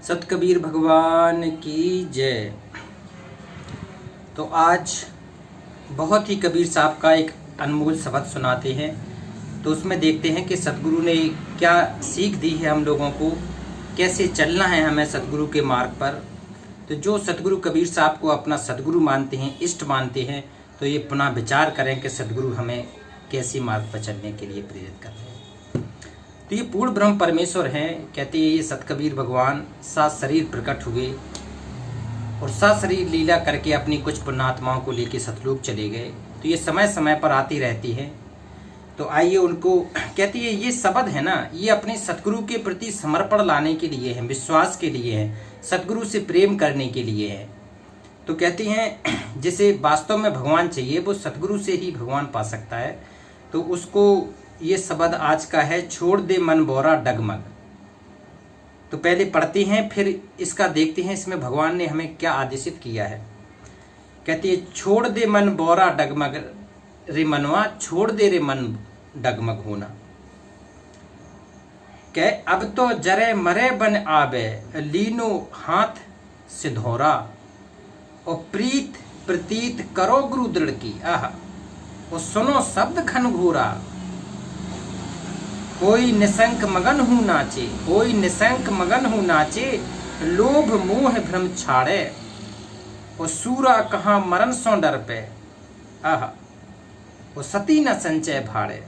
सत कबीर भगवान की जय। तो आज बहुत ही कबीर साहब का एक अनमोल शब्द सुनाते हैं। तो उसमें देखते हैं कि सतगुरु ने क्या सीख दी है हम लोगों को, कैसे चलना है हमें सतगुरु के मार्ग पर। तो जो सतगुरु कबीर साहब को अपना सतगुरु मानते हैं, इष्ट मानते हैं, तो ये पुनः विचार करें कि सतगुरु हमें कैसी मार्ग पर चलने के लिए प्रेरित कर रहे हैं। तो ये पूर्ण ब्रह्म परमेश्वर हैं। कहते हैं ये सतकबीर भगवान सात शरीर प्रकट हुए और सात शरीर लीला करके अपनी कुछ पुण्यात्माओं को लेकर सतलोक चले गए। तो ये समय समय पर आती रहती है। तो आइए उनको कहती है, ये शब्द है ना, ये अपने सतगुरु के प्रति समर्पण लाने के लिए है, विश्वास के लिए है, सतगुरु से प्रेम करने के लिए है। तो कहती हैं जिसे वास्तव में भगवान चाहिए वो सतगुरु से ही भगवान पा सकता है। तो उसको ये शब्द आज का है, छोड़ दे मन बोरा डगमग। तो पहले पढ़ते हैं, फिर इसका देखते हैं इसमें भगवान ने हमें क्या आदेशित किया है। कहती है, छोड़ दे मन बोरा डगमग रे मनवा, छोड़ दे रे मन डगमग होना। कह अब तो जरे मरे बन आबे, लीनो हाथ सिधोरा, और प्रीत प्रतीत करो गुरु दृढ़ की, आह और सुनो शब्द घन घोरा। कोई निशंक मगन हूँ नाचे, कोई निशंक मगन हूँ नाचे, लोभ मोह भ्रम छाड़े, और सूरा कहाँ मरण सो डर पे, आह वो सती न संचय भाड़े।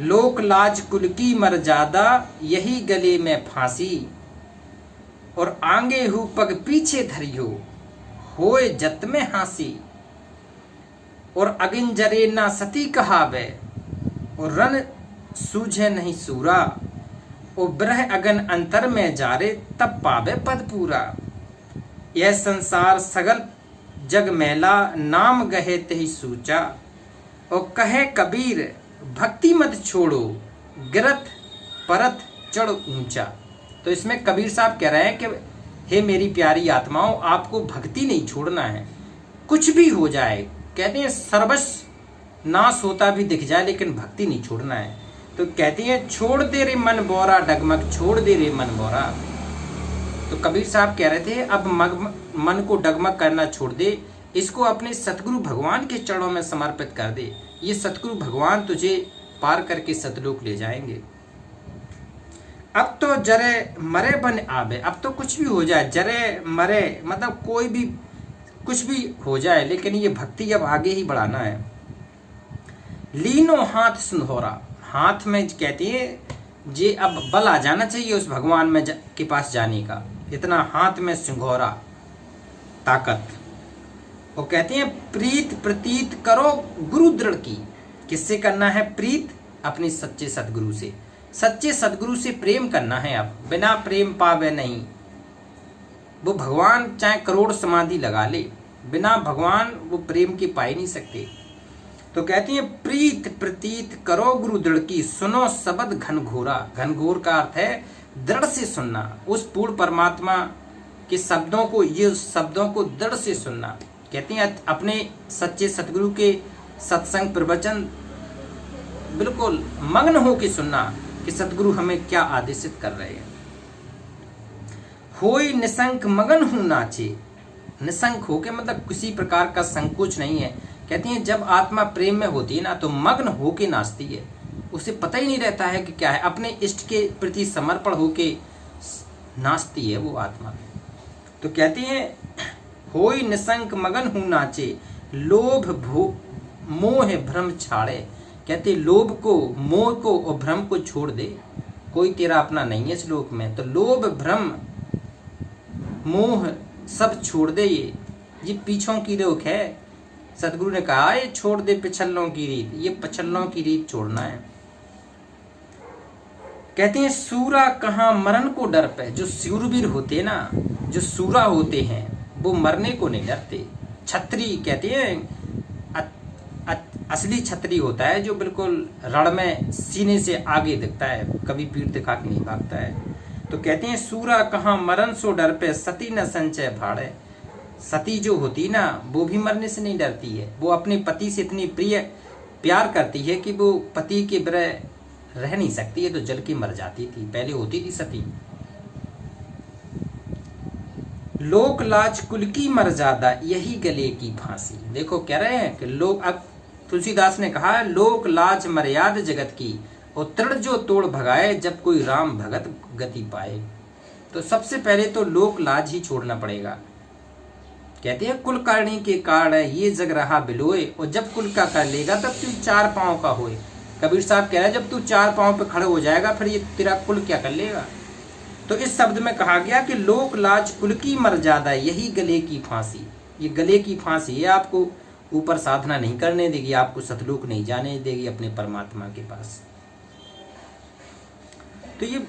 लोक लाज कुल की मर्यादा, यही गले में फांसी, और आंगे हु पग पीछे धरियो, होए जत में हासी। और अगिन जरे ना सती कहावे, और रन सूझे नहीं सूरा, और ब्रह अगन अंतर में जारे, तब पावे पद पूरा। यह संसार सगल जग मैला, नाम गहे तही सूचा, और कहे कबीर भक्ति मत छोड़ो, गिरत परत चढ़ ऊंचा। तो इसमें कबीर साहब कह रहे हैं कि हे मेरी प्यारी आत्माओं, आपको भक्ति नहीं छोड़ना है, कुछ भी हो जाए। कहते हैं सर्वस्व नाश होता भी दिख जाए, लेकिन भक्ति नहीं छोड़ना है। तो कहती है, छोड़ दे रे मन बोरा डगमग, छोड़ दे रे मन बोरा। तो कबीर साहब कह रहे थे, अब मन को डगमग करना छोड़ दे, इसको अपने सतगुरु भगवान के चरणों में समर्पित कर दे। ये सतगुरु भगवान तुझे पार करके सतलोक ले जाएंगे। अब तो जरे मरे बन आबे, अब तो कुछ भी हो जाए, जरे मरे मतलब कोई भी कुछ भी हो जाए, लेकिन ये भक्ति अब आगे ही बढ़ाना है। लीनो हाथ सिंधोरा, हाथ में कहती है जे अब बल आ जाना चाहिए उस भगवान में के पास जाने का, इतना हाथ में सिंघोरा ताकत। वो कहती हैं, प्रीत प्रतीत करो गुरु दृढ़ की। किससे करना है प्रीत? अपने सच्चे सदगुरु से। सच्चे सदगुरु से प्रेम करना है। अब बिना प्रेम पावे नहीं। वो भगवान चाहे करोड़ समाधि लगा ले, बिना भगवान वो प्रेम के पा ही नहीं सकते। तो कहती है, प्रीत प्रतीत करो गुरु दृढ़ की, सुनो शब्द घनघोरा। घनघोर का अर्थ है दृढ़ से सुनना, उस पूर्ण परमात्मा के शब्दों को, ये शब्दों को दृढ़ से सुनना। कहती हैं अपने सच्चे सतगुरु के सत्संग प्रवचन बिल्कुल मग्न हो के सुनना कि सतगुरु हमें क्या आदेशित कर रहे हैं। होई निशंक मगन हूं नाचे, निशंक हो के मतलब किसी प्रकार का संकोच नहीं है। कहती हैं जब आत्मा प्रेम में होती है ना, तो मग्न होके नाचती है, उसे पता ही नहीं रहता है कि क्या है, अपने इष्ट के प्रति समर्पण होके नाचती है वो आत्मा। तो कहती हैं, होई निशंक मगन हूं नाचे, लोभ मोह भ्रम छाड़े। कहते लोभ को, मोह को और भ्रम को छोड़ दे, कोई तेरा अपना नहीं है इस लोक में। तो लोभ भ्रम मोह सब छोड़ दे, ये पीछों की रोक है। सतगुरु ने कहा ये छोड़ दे पिछल्लों की रीत, ये पिछल्लों की रीत छोड़ना है। कहते हैं सूरा कहाँ मरण को डर पे। जो शूरवीर होते ना, जो सूरा होते हैं, वो मरने को नहीं डरते। छत्री कहते हैं असली छत्री होता है जो बिल्कुल रण में सीने से आगे दिखता है, कभी पीठ दिखा के नहीं भागता है। तो कहते हैं सूरा कहाँ मरण सो डर पे, सती न संचय भाड़े। सती जो होती ना, वो भी मरने से नहीं डरती है। वो अपने पति से इतनी प्यार करती है कि वो पति के बिना रह नहीं सकती है, तो जल के मर जाती थी। पहले होती थी सती। लोक लाज कुल की मर्यादा यही गले की फांसी। देखो कह रहे हैं कि लोग, अब तुलसीदास ने कहा है लोक लाज मर्याद जगत की, और तृण जो तोड़ भगाए जब कोई राम भगत गति पाए। तो सबसे पहले तो लोक लाज ही छोड़ना पड़ेगा। कहते हैं कुल करणी के कारण ये जग रहा बिलोए, और जब कुल का कर लेगा तब तू 4 पांव का होए। कबीर साहब कह रहे हैं जब तू 4 पांव पे खड़े हो जाएगा फिर ये तेरा कुल क्या कर लेगा। तो इस शब्द में कहा गया कि लोक लाज कुल की मर्यादा यही गले की फांसी। ये गले की फांसी है, आपको ऊपर साधना नहीं करने देगी, आपको सतलोक नहीं जाने देगी अपने परमात्मा के पास। तो ये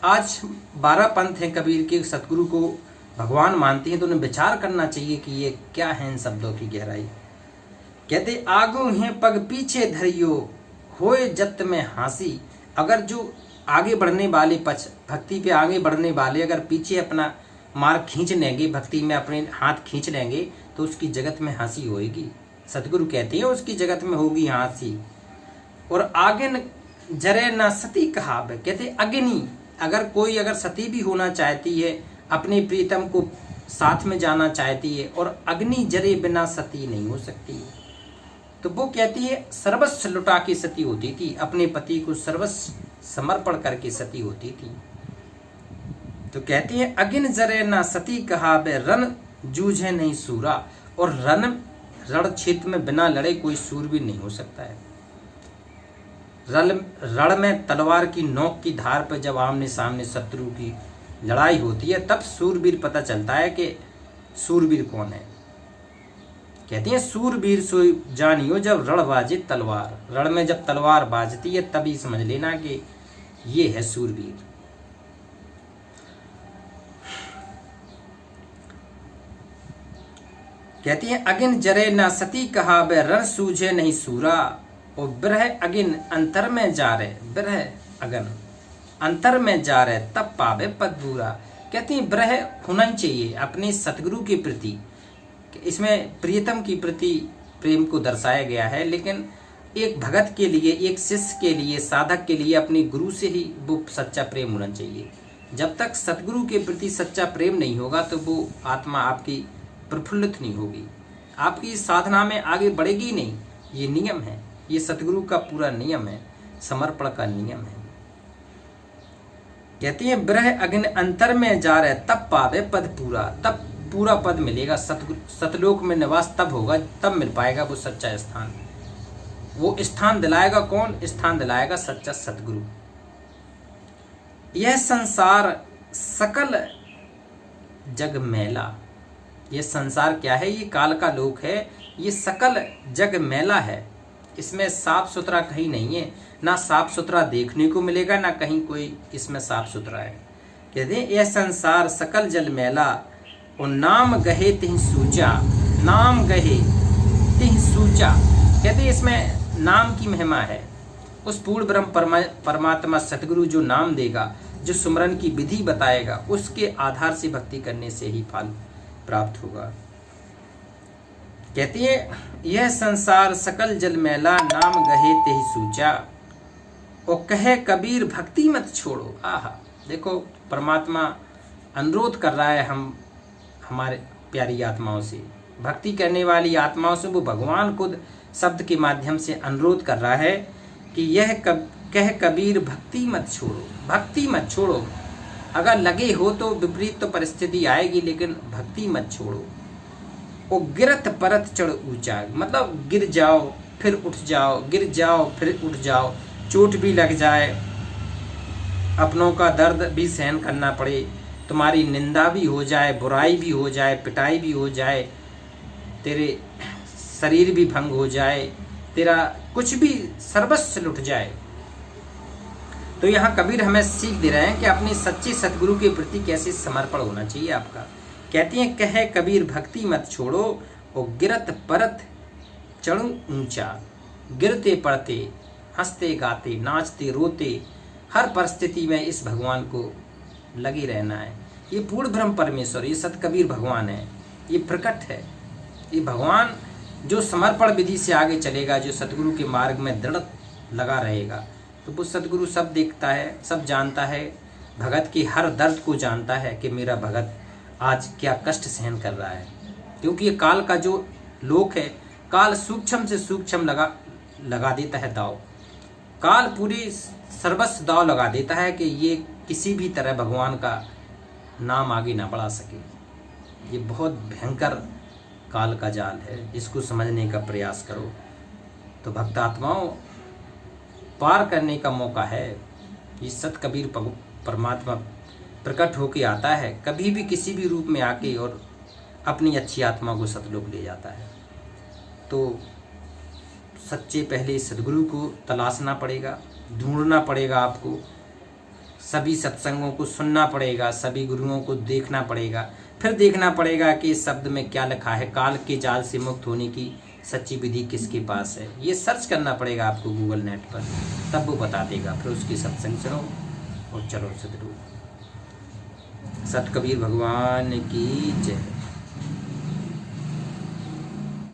आज 12 पंथ हैं कबीर के, सतगुरु को भगवान मानते हैं, तो उन्हें विचार करना चाहिए कि ये क्या है इन शब्दों की गहराई। कहते आगू हैं पग पीछे धरियो होए जत में हांसी। अगर जो आगे बढ़ने वाले भक्ति पे आगे बढ़ने वाले अगर पीछे अपना मार्ग खींच लेंगे, भक्ति में अपने हाथ खींच लेंगे, तो उसकी जगत में हंसी होएगी। सतगुरु कहते हैं उसकी जगत में होगी हंसी। और आगे जरे न सती कहावे, कहते अग्नि, अगर कोई अगर सती भी होना चाहती है, अपने प्रीतम को साथ में जाना चाहती है, और अग्नि जरे बिना सती नहीं हो सकती, तो वो कहती है सर्वस्व लुटा के सती होती थी, अपने पति को सर्वस्व समर्पण करके सती होती थी। तो कहती है अग्नि जरे ना सती कहावे रण जूझे नहीं सूरा, और रण क्षेत्र में बिना लड़े कोई सूरवीर नहीं हो सकता है। रण में तलवार की नोक की धार पर जब आमने सामने शत्रु की लड़ाई होती है, तब सूरवीर पता चलता है कि सूरवीर कौन है। कहती है सूरवीर सो जानियो जब रण बाजे तलवार, रण में जब तलवार बाजती है तभी समझ लेना कि ये है सूरवीर। कहती है अगिन जरे ना सती कहा बे रण सूझे नहीं सूरा, और ब्रह अगिन अंतर में जा रहे, ब्रह अगन अंतर में जा रहे तब पावे पद पूरा। कहती है ब्रह होना ही चाहिए अपने सतगुरु के प्रति, इसमें प्रियतम की प्रति प्रेम को दर्शाया गया है, लेकिन एक भगत के लिए, एक शिष्य के लिए, साधक के लिए अपने गुरु से ही वो सच्चा प्रेम होना चाहिए। जब तक सतगुरु के प्रति सच्चा प्रेम नहीं होगा तो वो आत्मा आपकी प्रफुल्लित नहीं होगी, आपकी साधना में आगे बढ़ेगी नहीं। ये नियम है, ये सतगुरु का पूरा नियम है, समर्पण का नियम है। कहती है ब्रह अग्नि अंतर में जा रहे तब पावे पद पूरा, तब पूरा पद मिलेगा। सतलोक में निवास तब होगा, तब मिल पाएगा वो सच्चा स्थान। वो स्थान दिलाएगा कौन? स्थान दिलाएगा सच्चा सतगुरु। यह संसार सकल जग मैला, ये संसार क्या है? ये काल का लोक है, ये सकल जग मैला है, इसमें साफ सुथरा कहीं नहीं है, ना साफ सुथरा देखने को मिलेगा, ना कहीं कोई इसमें साफ सुथरा है। कहते हैं यह संसार सकल जल मैला, और नाम गहे तिह सूचा, नाम गहे तिह सूचा। कहते हैं इसमें नाम की महिमा है। उस पूर्ण ब्रह्म परमात्मा सतगुरु जो नाम देगा, जो सुमरन की विधि बताएगा, उसके आधार से भक्ति करने से ही फल प्राप्त होगा। कहती है यह संसार सकल जल मैला, नाम गहे तेहि सूचा, और कहे कबीर भक्ति मत छोड़ो। आहा, देखो परमात्मा अनुरोध कर रहा है हमारे प्यारी आत्माओं से, भक्ति करने वाली आत्माओं से। वो भगवान खुद शब्द के माध्यम से अनुरोध कर रहा है कि यह कह कबीर भक्ति मत छोड़ो, भक्ति मत छोड़ो। अगर लगे हो तो विपरीत तो परिस्थिति आएगी, लेकिन भक्ति मत छोड़ो। और गिरत परत चढ़ ऊंचा, मतलब गिर जाओ फिर उठ जाओ, गिर जाओ फिर उठ जाओ, चोट भी लग जाए, अपनों का दर्द भी सहन करना पड़े, तुम्हारी निंदा भी हो जाए, बुराई भी हो जाए, पिटाई भी हो जाए, तेरे शरीर भी भंग हो जाए, तेरा कुछ भी सर्वस्व लुट जाए, तो यहाँ कबीर हमें सीख दे रहे हैं कि अपने सच्चे सतगुरु के प्रति कैसे समर्पण होना चाहिए आपका। कहती हैं कहे कबीर भक्ति मत छोड़ो, और गिरत परत चढ़ो ऊंचा, गिरते पड़ते, हंसते गाते, नाचते रोते, हर परिस्थिति में इस भगवान को लगे रहना है। ये पूर्ण ब्रह्म परमेश्वर, ये सत कबीर भगवान है, ये प्रकट है। ये भगवान जो समर्पण विधि से आगे चलेगा, जो सतगुरु के मार्ग में दृढ़ लगा रहेगा, तो वो सतगुरु सब देखता है, सब जानता है, भगत की हर दर्द को जानता है कि मेरा भगत आज क्या कष्ट सहन कर रहा है। क्योंकि ये काल का जो लोक है, काल सूक्ष्म से सूक्ष्म लगा देता है दाव। काल पूरी सर्वस्व दाव लगा देता है कि ये किसी भी तरह भगवान का नाम आगे ना बढ़ा सके। ये बहुत भयंकर काल का जाल है, इसको समझने का प्रयास करो तो भक्तात्माओं पार करने का मौका है। ये सत कबीर परमात्मा प्रकट होके आता है, कभी भी किसी भी रूप में आके और अपनी अच्छी आत्मा को सतलोक ले जाता है। तो सच्चे पहले सदगुरु को तलाशना पड़ेगा, ढूंढना पड़ेगा आपको, सभी सत्संगों को सुनना पड़ेगा, सभी गुरुओं को देखना पड़ेगा, फिर देखना पड़ेगा कि इस शब्द में क्या लिखा है, काल के जाल से मुक्त होने की सच्ची विधि किसके पास है। ये सर्च करना पड़ेगा आपको गूगल नेट पर, तब वो बता देगा। फिर उसकी सत्संग सुनो और चलो सदगुरु। सत कबीर भगवान की जय।